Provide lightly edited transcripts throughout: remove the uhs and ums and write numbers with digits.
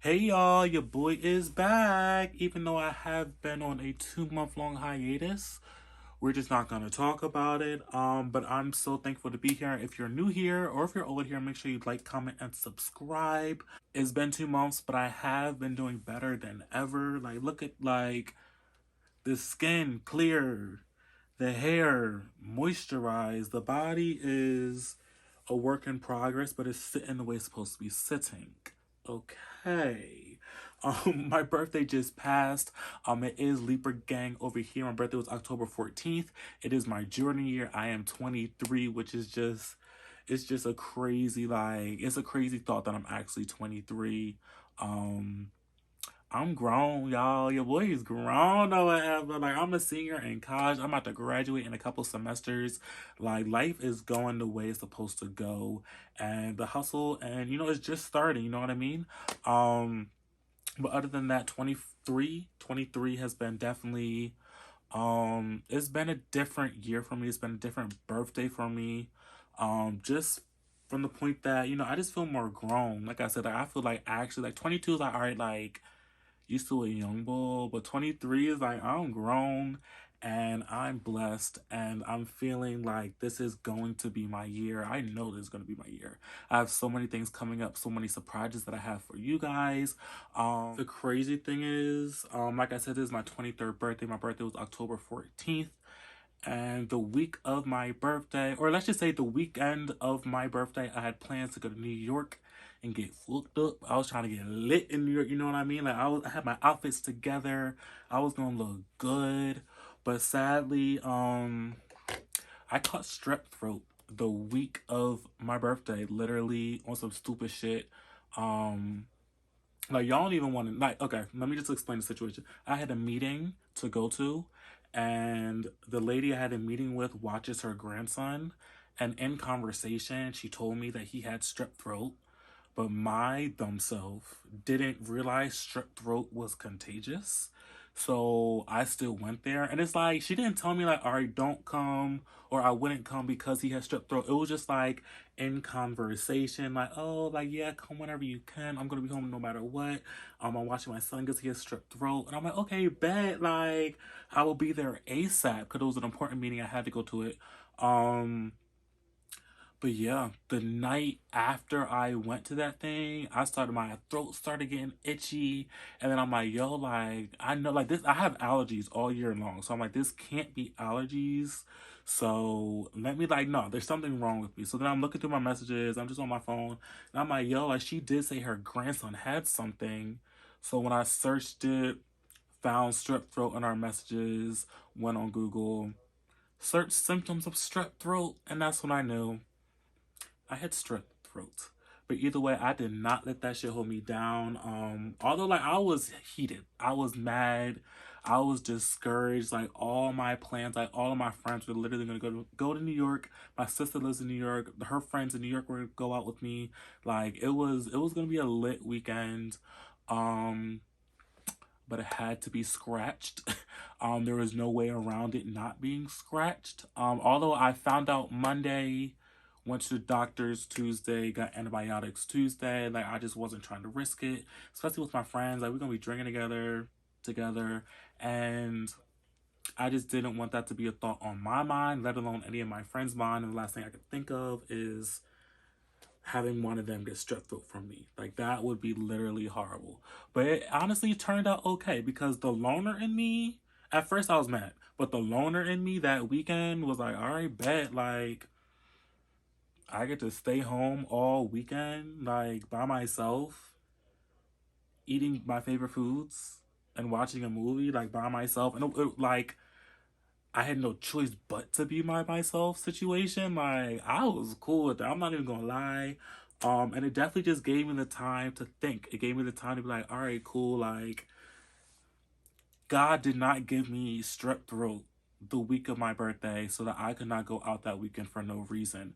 Hey y'all, your boy is back. Even though I have been on a 2 month long hiatus, we're just not gonna talk about it. But I'm so thankful to be here. If you're new here or if you're old here, make sure you like, comment, and subscribe. It's been 2 months, but I have been doing better than ever. Like, look at the skin clear, the hair moisturized. The body is a work in progress, but it's sitting the way it's supposed to be sitting. Okay. My birthday just passed. It is Libra Gang over here. My birthday was October 14th. It is my junior year. I am 23, which is just it's just a crazy it's a crazy thought that I'm actually 23. Um I'm grown, y'all. Your boy is grown or whatever. Like, I'm a senior in college. I'm about to graduate in a couple semesters. Like, life is going the way it's supposed to go. And the hustle, and, it's just starting. You know what I mean? But other than that, 23 has been definitely, it's been a different year for me. It's been a different birthday for me. Just from the point that, I just feel more grown. Like I said, like, I feel like actually, like, 22 is like, all right, like, used to a young bull, but 23 is like I'm grown and I'm blessed and I'm feeling like this is going to be my year. I know this is going to be my year. I have so many things coming up, so many surprises that I have for you guys. The crazy thing is, like I said, this is my 23rd birthday. My birthday was October 14th. And the week of my birthday, or let's just say the weekend of my birthday, I had plans to go to New York and get fucked up. I was trying to get lit in New York, you know what I mean? Like I had my outfits together. I was gonna look good. But sadly, I caught strep throat the week of my birthday, literally on some stupid shit. Um like y'all don't even want to okay, let me just explain the situation. I had a meeting to go to and the lady I had a meeting with watches her grandson, and in conversation she told me that he had strep throat, but my dumb self didn't realize strep throat was contagious. So I still went there. And it's like, she didn't tell me, like, all right, don't come, or I wouldn't come because he has strep throat. It was just like in conversation, like, oh, like, yeah, come whenever you can. I'm going to be home no matter what. I'm watching my son because he has strep throat. And I'm like, okay, bet. Like, I will be there ASAP because it was an important meeting. I had to go to it. Um, but yeah, the night after I went to that thing, my throat started getting itchy. And then I'm like, yo, like, I know, like, this, I have allergies all year long. So I'm like, this can't be allergies. So let me, like, no, there's something wrong with me. So then I'm looking through my messages. I'm just on my phone. And I'm like, yo, like, she did say her grandson had something. So when I searched it, found strep throat in our messages, went on Google, searched symptoms of strep throat, and that's when I knew I had strep throat. But either way, I did not let that shit hold me down. Although like I was heated, I was mad, I was discouraged. Like all my plans, like all of my friends were literally gonna go to New York. My sister lives in New York. Her friends in New York were gonna go out with me. Like it was gonna be a lit weekend. Um, but it had to be scratched. There was no way around it not being scratched. Although I found out Monday, went to the doctor's Tuesday, got antibiotics Tuesday. Like I just wasn't trying to risk it, especially with my friends. Like we're gonna be drinking together, and I just didn't want that to be a thought on my mind, let alone any of my friends' mind. And the last thing I could think of is having one of them get strep throat from me. Like that would be literally horrible. But it honestly turned out okay because the loner in me, at first I was mad, but the loner in me that weekend was like, all right, bet, like I get to stay home all weekend, like by myself, eating my favorite foods and watching a movie like by myself. And like I had no choice but to be my myself situation. Like I was cool with that. I'm not even gonna lie. And it definitely just gave me the time to think. It gave me the time to be like, all right, cool. Like God did not give me strep throat the week of my birthday so that I could not go out that weekend for no reason.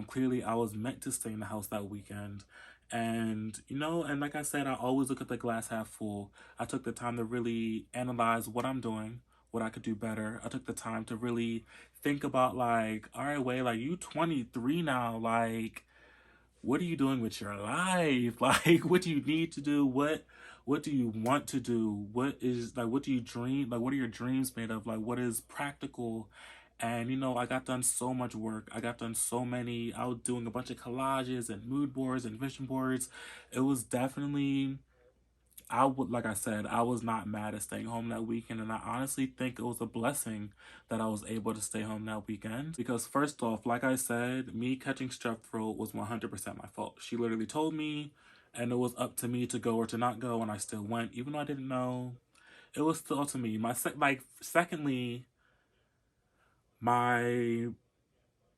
Clearly I was meant to stay in the house that weekend. And and like I said, I always look at the glass half full. I took the time to really analyze what I'm doing, what I could do better. I took the time to really think about like, all right, wait, like you 23 now, like what are you doing with your life? Like, what do you need to do? What do you want to do? What is like, what do you dream? Like, what are your dreams made of? Like, what is practical? And I got done so much work. I got done so many. I was doing a bunch of collages and mood boards and vision boards. It was definitely, I would, like I said, I was not mad at staying home that weekend, and I honestly think it was a blessing that I was able to stay home that weekend. Because first off, like I said, me catching strep throat was 100% my fault. She literally told me, and it was up to me to go or to not go, and I still went, even though I didn't know. It was still up to me. Secondly, my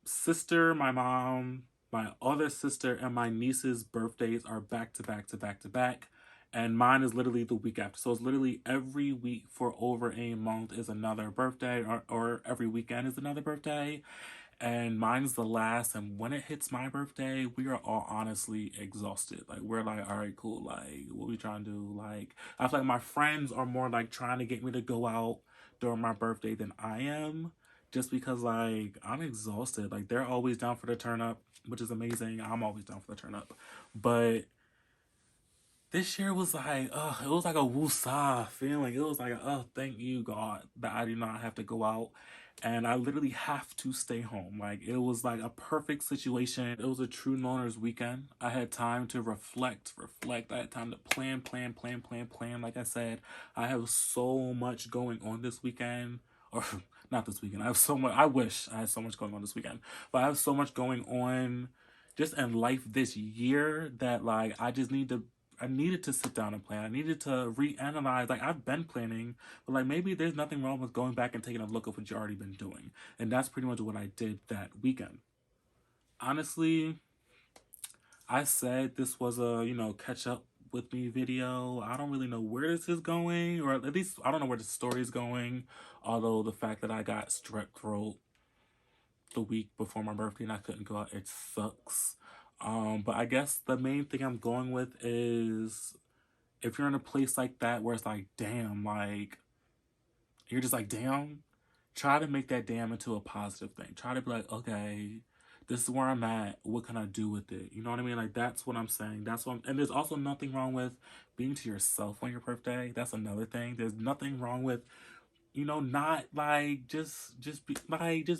sister, my mom, my other sister, and my niece's birthdays are back to back to back to back. And mine is literally the week after. So it's literally every week for over a month is another birthday, or every weekend is another birthday. And mine's the last. And when it hits my birthday, we are all honestly exhausted. Like, we're like, all right, cool. Like, what we trying to do? Like, I feel like my friends are more like trying to get me to go out during my birthday than I am, just because like I'm exhausted. Like, they're always down for the turn up, which is amazing. I'm always down for the turn up. But this year was like, it was like a woosah feeling. It was like, thank you, God, that I do not have to go out and I literally have to stay home. Like, it was like a perfect situation. It was a true loners weekend. I had time to reflect. I had time to plan. Like I said, I have so much going on this weekend. Or not this weekend. I have so much. I wish I had so much going on this weekend, but I have so much going on just in life this year that like I needed to sit down and plan. I needed to reanalyze. Like, I've been planning, but like maybe there's nothing wrong with going back and taking a look at what you already been doing. And that's pretty much what I did that weekend. Honestly, I said this was a, catch up with me video. I don't really know where this is going, or at least I don't know where the story is going. Although the fact that I got strep throat the week before my birthday and I couldn't go out, it sucks. But I guess the main thing I'm going with is, if you're in a place like that where it's like, damn, like, you're just like, damn, try to make that damn into a positive thing. Try to be like, okay, this is where I'm at. What can I do with it? You know what I mean? Like, that's what I'm saying. And there's also nothing wrong with being to yourself on your birthday. That's another thing. There's nothing wrong with not like just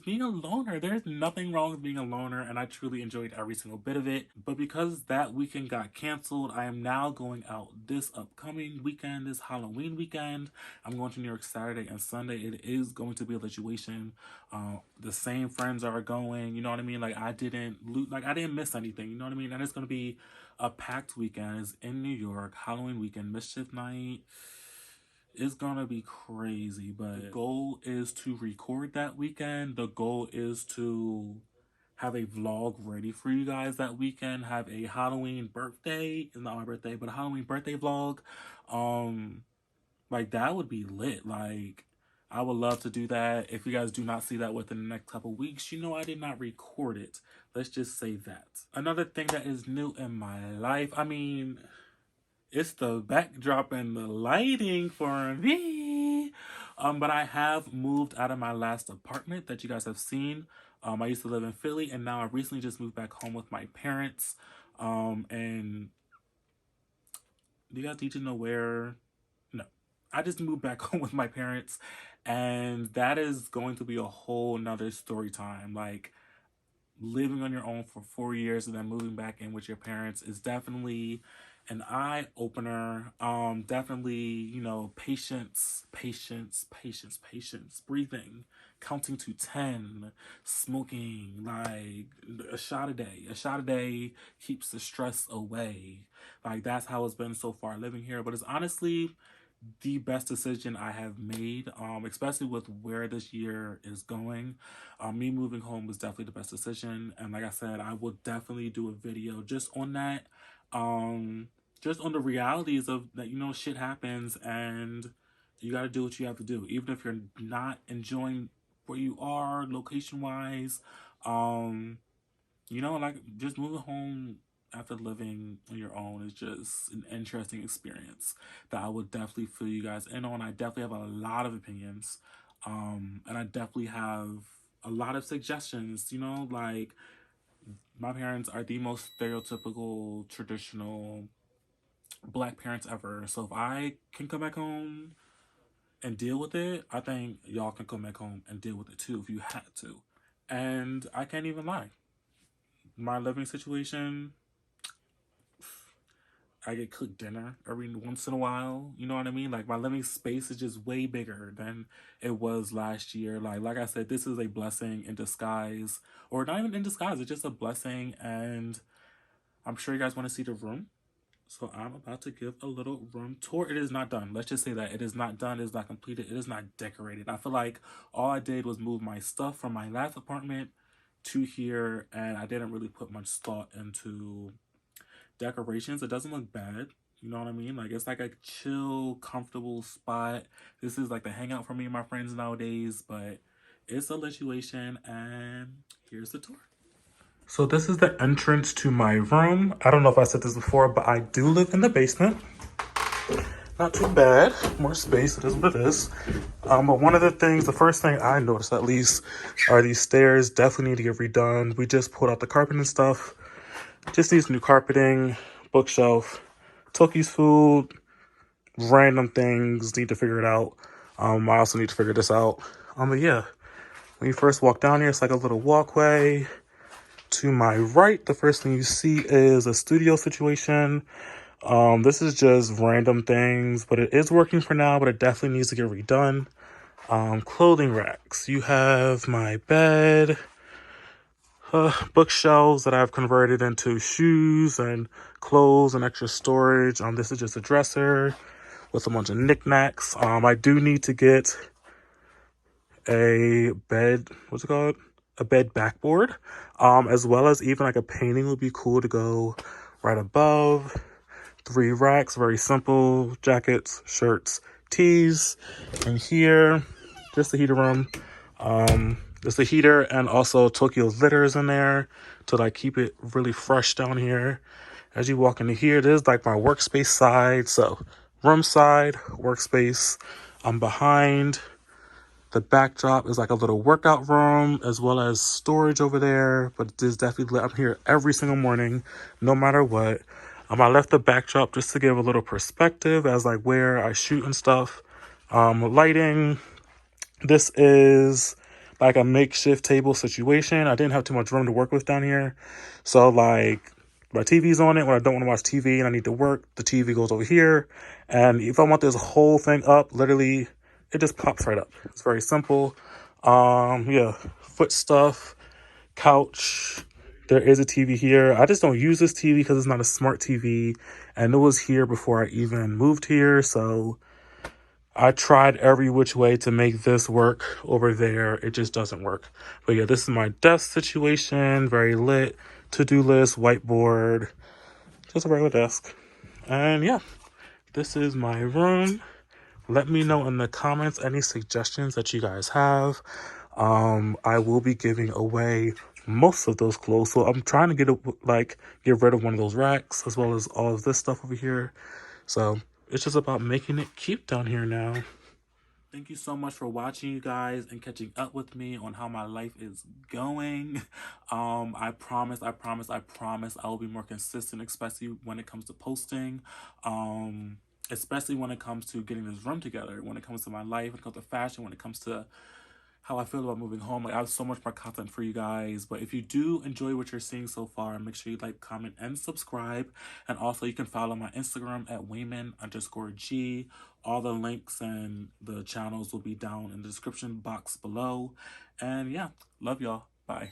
being a loner. There's nothing wrong with being a loner, and I truly enjoyed every single bit of it. But because that weekend got canceled, I am now going out this upcoming weekend, this Halloween weekend. I'm going to New York Saturday and Sunday. It is going to be a situation. The same friends are going. You know what I mean? Like, I didn't miss anything. You know what I mean? And it's going to be a packed weekend. It's in New York, Halloween weekend, mischief night. It's gonna be crazy, but the goal is to record that weekend. The goal is to have a vlog ready for you guys that weekend. Have a Halloween birthday, it's not my birthday, but a Halloween birthday vlog. Like, that would be lit. Like, I would love to do that. If you guys do not see that within the next couple weeks, I did not record it. Let's just say that. Another thing that is new in my life, I mean, it's the backdrop and the lighting for me. But I have moved out of my last apartment that you guys have seen. I used to live in Philly, and now I recently just moved back home with my parents. And do you guys need to know where? No, I just moved back home with my parents, and that is going to be a whole nother story time. Like, living on your own for 4 years and then moving back in with your parents is definitely an eye opener. Definitely, patience, breathing, counting to 10, smoking, like a shot a day. A shot a day keeps the stress away. Like, that's how it's been so far living here. But it's honestly the best decision I have made, especially with where this year is going. Me moving home was definitely the best decision. And like I said, I will definitely do a video just on that. Just on the realities of that, shit happens and you got to do what you have to do. Even if you're not enjoying where you are location wise, like, just moving home after living on your own is just an interesting experience that I would definitely fill you guys in on. I definitely have a lot of opinions, and I definitely have a lot of suggestions, like, My parents are the most stereotypical, traditional black parents ever. So if I can come back home and deal with it, I think y'all can come back home and deal with it too if you had to. And I can't even lie. My living situation, I get cooked dinner every once in a while. You know what I mean? Like my living space is just way bigger than it was last year. Like I said, this is a blessing in disguise, or not even in disguise. It's just a blessing, and I'm sure you guys want to see the room. So I'm about to give a little room tour. It is not done. Let's just say that it is not done. It is not completed. It is not decorated. I feel like all I did was move my stuff from my last apartment to here, and I didn't really put much thought into decorations. It doesn't look bad. You know what I mean? Like it's like a chill, comfortable spot. This is like the hangout for me and my friends nowadays, but it's a situation, and here's the tour. So this is the entrance to my room. I don't know if I said this before, but I do live in the basement. Not too bad. More space. It is what it is. But one of the things, the first thing I noticed at least, are these stairs. Definitely need to get redone. We just pulled out the carpet and stuff. Just needs new carpeting, bookshelf, Toki's food, random things. Need to figure it out. I also need to figure this out. But yeah, when you first walk down here, it's like a little walkway. To my right, the first thing you see is a studio situation. This is just random things, but it is working for now, but it definitely needs to get redone. Clothing racks. You have my bed, bookshelves that I've converted into shoes and clothes and extra storage. This is just a dresser with a bunch of knickknacks. I do need to get a bed, what's it called? A bed backboard. As well as even like a painting would be cool to go right above. 3 racks, very simple, jackets, shirts, tees. And here, just the heater room. Just the heater, and also Tokyo's litters in there to like keep it really fresh down here. As you walk into here, this is like my workspace side. So room side, workspace. I'm behind. The backdrop is like a little workout room as well as storage over there. But this definitely, I'm here every single morning, no matter what. I left the backdrop just to give a little perspective as like where I shoot and stuff. Lighting. This is like a makeshift table situation. I didn't have too much room to work with down here. So like my TV's on it when I don't want to watch TV and I need to work. The TV goes over here. And if I want this whole thing up, literally, it just pops right up. It's very simple. Yeah, foot stuff, couch. There is a TV here. I just don't use this TV because it's not a smart TV. And it was here before I even moved here. So I tried every which way to make this work over there. It just doesn't work. But yeah, this is my desk situation. Very lit. To-do list, whiteboard. Just a regular desk. And yeah, this is my room. Let me know in the comments any suggestions that you guys have. I will be giving away most of those clothes. So I'm trying to get rid of one of those racks as well as all of this stuff over here. So it's just about making it cute down here now. Thank you so much for watching, you guys, and catching up with me on how my life is going. I promise I will be more consistent, especially when it comes to posting. Especially when it comes to getting this room together, when it comes to my life, when it comes to fashion, when it comes to how I feel about moving home. Like I have so much more content for you guys. But if you do enjoy what you're seeing so far, make sure you like, comment, and subscribe. And also you can follow my Instagram at Wayman_G. All the links and the channels will be down in the description box below. And yeah, love y'all. Bye.